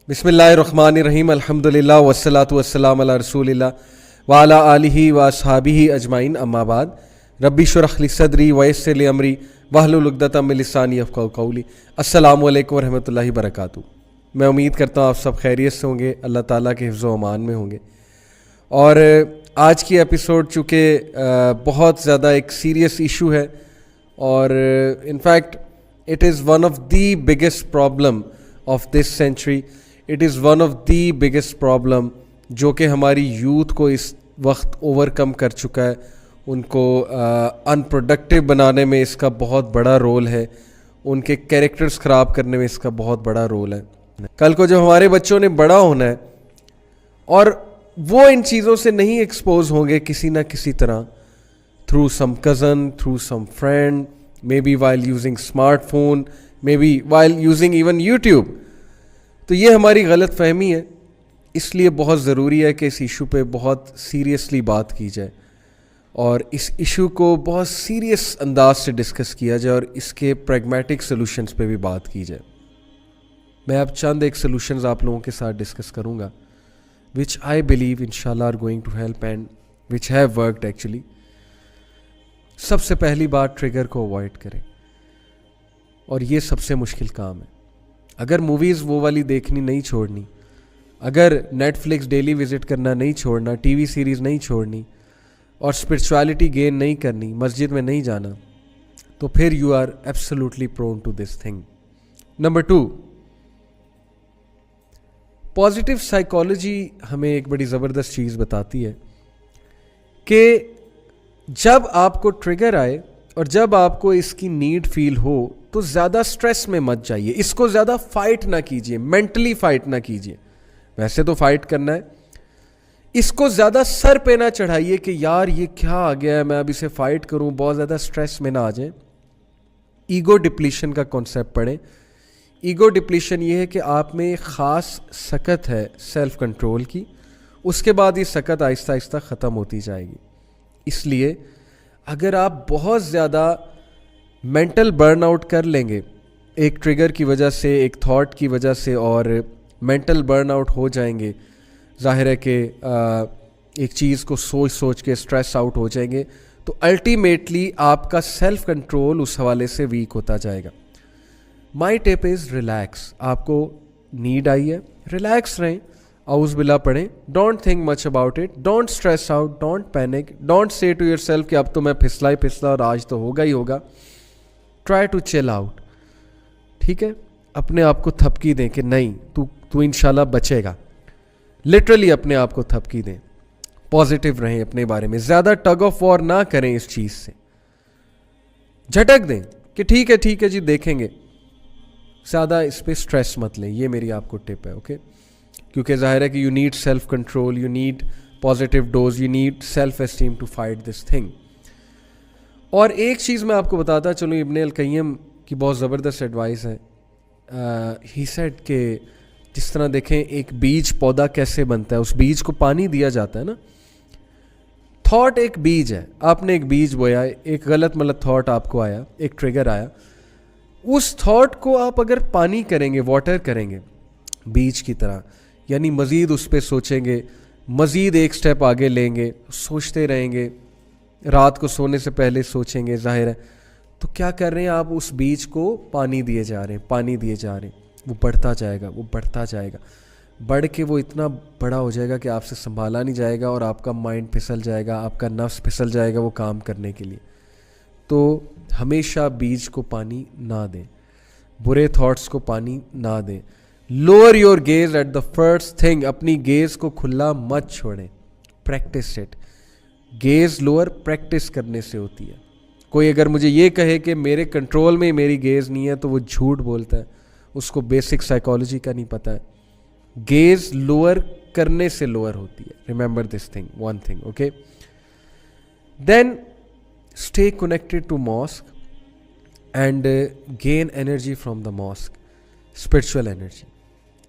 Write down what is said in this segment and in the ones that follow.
بسم اللہ الرحمن الرحیم الحمدللہ والصلاۃ والسلام علی رسول اللہ وعلی آلہ واصحابہ اجمعین اما بعد ربی اشرح لی صدری ویسر لی امری واحلل عقدۃ من لسانی یفقہوا قولی. السلام علیکم ورحمۃ اللہ وبرکاتہ. میں امید کرتا ہوں آپ سب خیریت سے ہوں گے, اللہ تعالیٰ کے حفظ و امان میں ہوں گے. اور آج کی ایپیسوڈ چونکہ بہت زیادہ ایک سیریس ایشو ہے اور in fact it is one of the biggest problem of this century. It is one of the biggest problem جو کہ ہماری یوتھ کو اس وقت اوور کم کر چکا ہے. ان کو ان پروڈکٹیو بنانے میں اس کا بہت بڑا رول ہے, ان کے کیریکٹرز خراب کرنے میں اس کا بہت بڑا رول ہے. کل کو جب ہمارے بچوں نے بڑا ہونا ہے اور وہ ان چیزوں سے نہیں ایکسپوز ہوں گے کسی نہ کسی طرح, through some cousin, through some friend, maybe while using smart phone, maybe while using even YouTube, تو یہ ہماری غلط فہمی ہے. اس لیے بہت ضروری ہے کہ اس ایشو پہ بہت سیریسلی بات کی جائے اور اس ایشو کو بہت سیریس انداز سے ڈسکس کیا جائے اور اس کے پریگمیٹک سلوشنز پہ بھی بات کی جائے. میں اب چند ایک سلوشنز آپ لوگوں کے ساتھ ڈسکس کروں گا which I believe inshallah are going to help and which have worked actually. سب سے پہلی بات, ٹریگر کو اوائڈ کریں, اور یہ سب سے مشکل کام ہے. اگر موویز وہ والی دیکھنی نہیں چھوڑنی, اگر نیٹ فلکس ڈیلی وزٹ کرنا نہیں چھوڑنا, ٹی وی سیریز نہیں چھوڑنی اور اسپرچویلٹی گین نہیں کرنی, مسجد میں نہیں جانا, تو پھر you are absolutely prone to this thing. Number 2, positive psychology ہمیں ایک بڑی زبردست چیز بتاتی ہے کہ جب آپ کو ٹریگر آئے اور جب آپ کو اس کی نیڈ فیل ہو تو زیادہ سٹریس میں مت جائیے, اس کو زیادہ فائٹ نہ کیجیے, مینٹلی فائٹ نہ کیجیے. ویسے تو فائٹ کرنا ہے, اس کو زیادہ سر پہ نہ چڑھائیے کہ یار یہ کیا آ گیا ہے, میں اب اسے فائٹ کروں, بہت زیادہ سٹریس میں نہ آ جائیں. ایگو ڈپلیشن کا کانسیپٹ پڑھیں. ایگو ڈپلیشن یہ ہے کہ آپ میں ایک خاص سکت ہے سیلف کنٹرول کی, اس کے بعد یہ سکت آہستہ آہستہ ختم ہوتی جائے گی. اس لیے اگر آپ بہت زیادہ مینٹل برن آؤٹ کر لیں گے ایک ٹریگر کی وجہ سے, ایک تھاٹ کی وجہ سے, اور مینٹل برن آؤٹ ہو جائیں گے, ظاہر ہے کہ ایک چیز کو سوچ سوچ کے اسٹریس آؤٹ ہو جائیں گے, تو الٹیمیٹلی آپ کا سیلف کنٹرول اس حوالے سے ویک ہوتا جائے گا. مائی ٹپ از ریلیکس. آپ کو نیڈ آئی ہے, ریلیکس رہیں, اعوذ باللہ پڑھیں, don't think much about it, don't stress out, don't panic, don't say to yourself کہ اب تو میں پھسلا ہی پھسلا اور آج تو ہوگا ہی ہوگا. ٹرائی ٹو چل آؤٹ. ٹھیک ہے, اپنے آپ کو تھپکی دیں کہ نہیں تو انشاءاللہ بچے گا. لٹرلی اپنے آپ کو تھپکی دیں, پازیٹیو رہیں اپنے بارے میں, زیادہ ٹگ آف وار نہ کریں اس چیز سے, جھٹک دیں کہ ٹھیک ہے جی دیکھیں گے, زیادہ اس پہ سٹریس مت لیں. یہ میری آپ کو ٹپ ہے, اوکے, کیونکہ ظاہر ہے کہ you need self control, you need positive dose, you need self esteem to fight this thing. اور ایک چیز میں آپ کو بتاتا چلوں, ابن القیم کی بہت زبردست ایڈوائس ہے. ہی سیڈ کہ جس طرح دیکھیں ایک بیج پودا کیسے بنتا ہے, اس بیج کو پانی دیا جاتا ہے نا. تھاٹ ایک بیج ہے, آپ نے ایک بیج بویا, ایک غلط ملت تھاٹ آپ کو آیا, ایک ٹریگر آیا, اس تھاٹ کو آپ اگر پانی کریں گے, واٹر کریں گے بیج کی طرح, یعنی مزید اس پہ سوچیں گے, مزید ایک سٹیپ آگے لیں گے, سوچتے رہیں گے, رات کو سونے سے پہلے سوچیں گے, ظاہر ہے, تو کیا کر رہے ہیں آپ, اس بیج کو پانی دیے جا رہے ہیں, وہ بڑھتا جائے گا, بڑھ کے وہ اتنا بڑا ہو جائے گا کہ آپ سے سنبھالا نہیں جائے گا اور آپ کا مائنڈ پھسل جائے گا, آپ کا نفس پھسل جائے گا وہ کام کرنے کے لیے. تو ہمیشہ بیج کو پانی نہ دیں, برے تھاٹس کو پانی نہ دیں. Lower your gaze at the first thing, اپنی گیز کو کھلا مت چھوڑیں, practice it. Gaze lower practice کرنے سے ہوتی ہے. کوئی اگر مجھے یہ کہے کہ میرے کنٹرول میں میری گیز نہیں ہے تو وہ جھوٹ بولتا ہے, اس کو بیسک سائیکالوجی کا نہیں پتہ ہے. گیز لوور کرنے سے لوور ہوتی ہے, remember this thing, one thing, okay. Then stay connected to mosque and gain energy from the mosque, spiritual energy.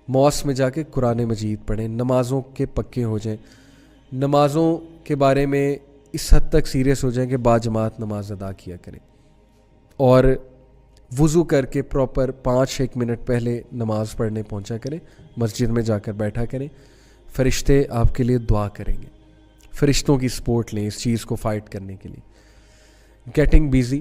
mosque میں جا کے قرآن مجید پڑھیں, نمازوں کے پکے ہو جائیں, نمازوں کے بارے میں اس حد تک سیریس ہو جائیں کہ با جماعت نماز ادا کیا کریں, اور وضو کر کے پراپر 5-1 منٹ پہلے نماز پڑھنے پہنچا کریں, مسجد میں جا کر بیٹھا کریں. فرشتے آپ کے لیے دعا کریں گے, فرشتوں کی سپورٹ لیں اس چیز کو فائٹ کرنے کے لیے. گیٹنگ بیزی,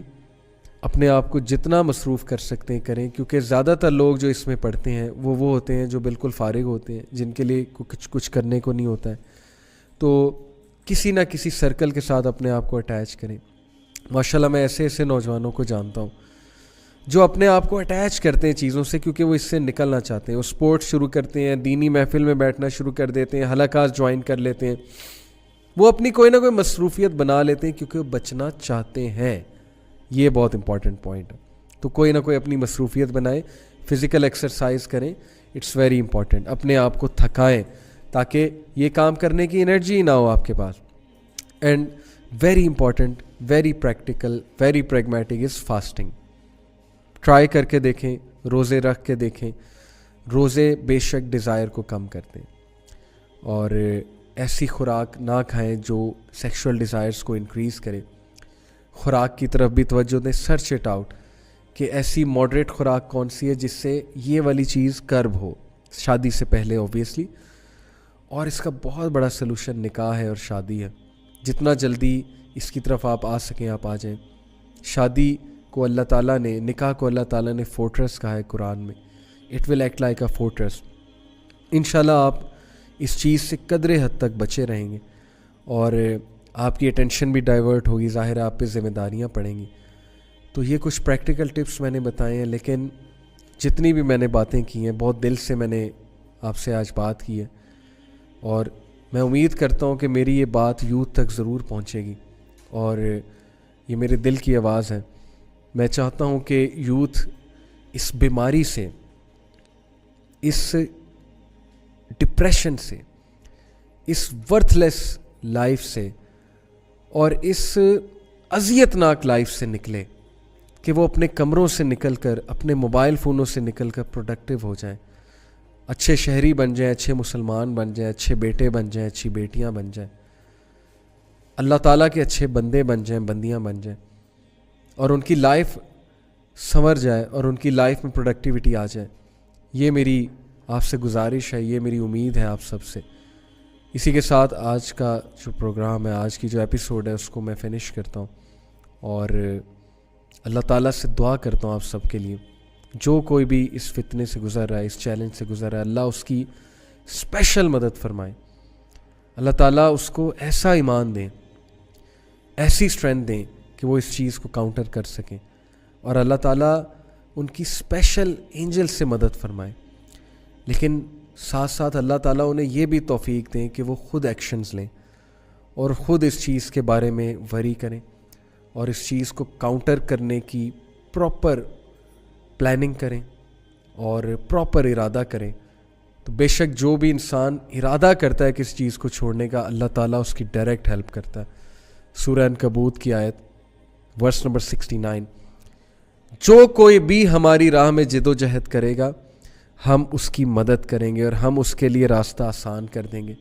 اپنے آپ کو جتنا مصروف کر سکتے ہیں کریں, کیونکہ زیادہ تر لوگ جو اس میں پڑھتے ہیں وہ ہوتے ہیں جو بالکل فارغ ہوتے ہیں, جن کے لیے کچھ کرنے کو نہیں ہوتا ہے. تو کسی نہ کسی سرکل کے ساتھ اپنے آپ کو اٹیچ کریں. ماشاءاللہ میں ایسے نوجوانوں کو جانتا ہوں جو اپنے آپ کو اٹیچ کرتے ہیں چیزوں سے, کیونکہ وہ اس سے نکلنا چاہتے ہیں. وہ سپورٹس شروع کرتے ہیں, دینی محفل میں بیٹھنا شروع کر دیتے ہیں, حلقات جوائن کر لیتے ہیں, وہ اپنی کوئی نہ کوئی مصروفیت بنا لیتے ہیں کیونکہ وہ بچنا چاہتے ہیں. یہ بہت امپورٹنٹ پوائنٹ ہے. تو کوئی نہ کوئی اپنی مصروفیت بنائیں, فزیکل ایکسرسائز کریں, اٹس ویری امپورٹنٹ. اپنے آپ کو تھکائیں تاکہ یہ کام کرنے کی انرجی نہ ہو آپ کے پاس. And very important, very practical, very pragmatic is fasting. Try کر کے دیکھیں, روزے رکھ کے دیکھیں. روزے بے شک ڈیزائر کو کم کرتے ہیں, اور ایسی خوراک نہ کھائیں جو سیکشول ڈیزائرز کو انکریز کرے. خوراک کی طرف بھی توجہ دیں, سرچ اٹ آؤٹ کہ ایسی ماڈریٹ خوراک کون سی ہے جس سے یہ والی چیز کرب ہو شادی سے پہلے اوبیسلی. اور اس کا بہت بڑا سلوشن نکاح ہے اور شادی ہے. جتنا جلدی اس کی طرف آپ آ سکیں آپ آ جائیں. شادی کو اللہ تعالیٰ نے, نکاح کو اللہ تعالیٰ نے فورٹریس کہا ہے قرآن میں. It will act like a fortress. انشاءاللہ آپ اس چیز سے قدرے حد تک بچے رہیں گے اور آپ کی اٹینشن بھی ڈائیورٹ ہوگی, ظاہر ہے آپ پہ ذمہ داریاں پڑیں گی. تو یہ کچھ پریکٹیکل ٹپس میں نے بتائے ہیں, لیکن جتنی بھی میں نے باتیں کی ہیں بہت دل سے میں نے آپ سے آج بات کی ہے, اور میں امید کرتا ہوں کہ میری یہ بات یوتھ تک ضرور پہنچے گی, اور یہ میرے دل کی آواز ہے. میں چاہتا ہوں کہ یوتھ اس بیماری سے, اس ڈپریشن سے, اس ورتھ لیس لائف سے اور اس اذیت ناک لائف سے نکلے, کہ وہ اپنے کمروں سے نکل کر, اپنے موبائل فونوں سے نکل کر پروڈکٹیو ہو جائیں, اچھے شہری بن جائیں, اچھے مسلمان بن جائیں, اچھے بیٹے بن جائیں, اچھی بیٹیاں بن جائیں, اللہ تعالیٰ کے اچھے بندے بن جائیں, بندیاں بن جائیں, اور ان کی لائف سنور جائے اور ان کی لائف میں پروڈکٹیوٹی آ جائے. یہ میری آپ سے گزارش ہے, یہ میری امید ہے آپ سب سے. اسی کے ساتھ آج کا جو پروگرام ہے, آج کی جو ایپیسوڈ ہے, اس کو میں فنش کرتا ہوں, اور اللہ تعالیٰ سے دعا کرتا ہوں آپ سب کے لیے. جو کوئی بھی اس فتنے سے گزر رہا ہے, اس چیلنج سے گزر رہا ہے, اللہ اس کی اسپیشل مدد فرمائے. اللہ تعالیٰ اس کو ایسا ایمان دیں, ایسی اسٹرینتھ دیں کہ وہ اس چیز کو کاؤنٹر کر سکیں, اور اللہ تعالیٰ ان کی اسپیشل اینجل سے مدد فرمائے. لیکن ساتھ ساتھ اللہ تعالیٰ انہیں یہ بھی توفیق دیں کہ وہ خود ایکشنز لیں اور خود اس چیز کے بارے میں وری کریں, اور اس چیز کو کاؤنٹر کرنے کی پراپر پلاننگ کریں اور پراپر ارادہ کریں. تو بے شک جو بھی انسان ارادہ کرتا ہے کسی چیز کو چھوڑنے کا, اللہ تعالیٰ اس کی ڈائریکٹ ہیلپ کرتا ہے. سورہ عنکبوت کی آیت ورس نمبر 69, جو کوئی بھی ہماری راہ میں جد و جہد کرے گا ہم اس کی مدد کریں گے اور ہم اس کے لیے راستہ آسان کر دیں گے.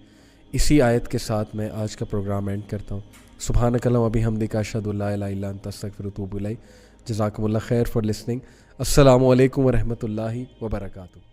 اسی آیت کے ساتھ میں آج کا پروگرام اینڈ کرتا ہوں. سبحانک اللہم و بحمدک اشہد ان لا الہ الا انت استغفرک و اتوب الیک. جزاکم اللہ خیر فار لسننگ. السلام علیکم ورحمۃ اللہ وبرکاتہ.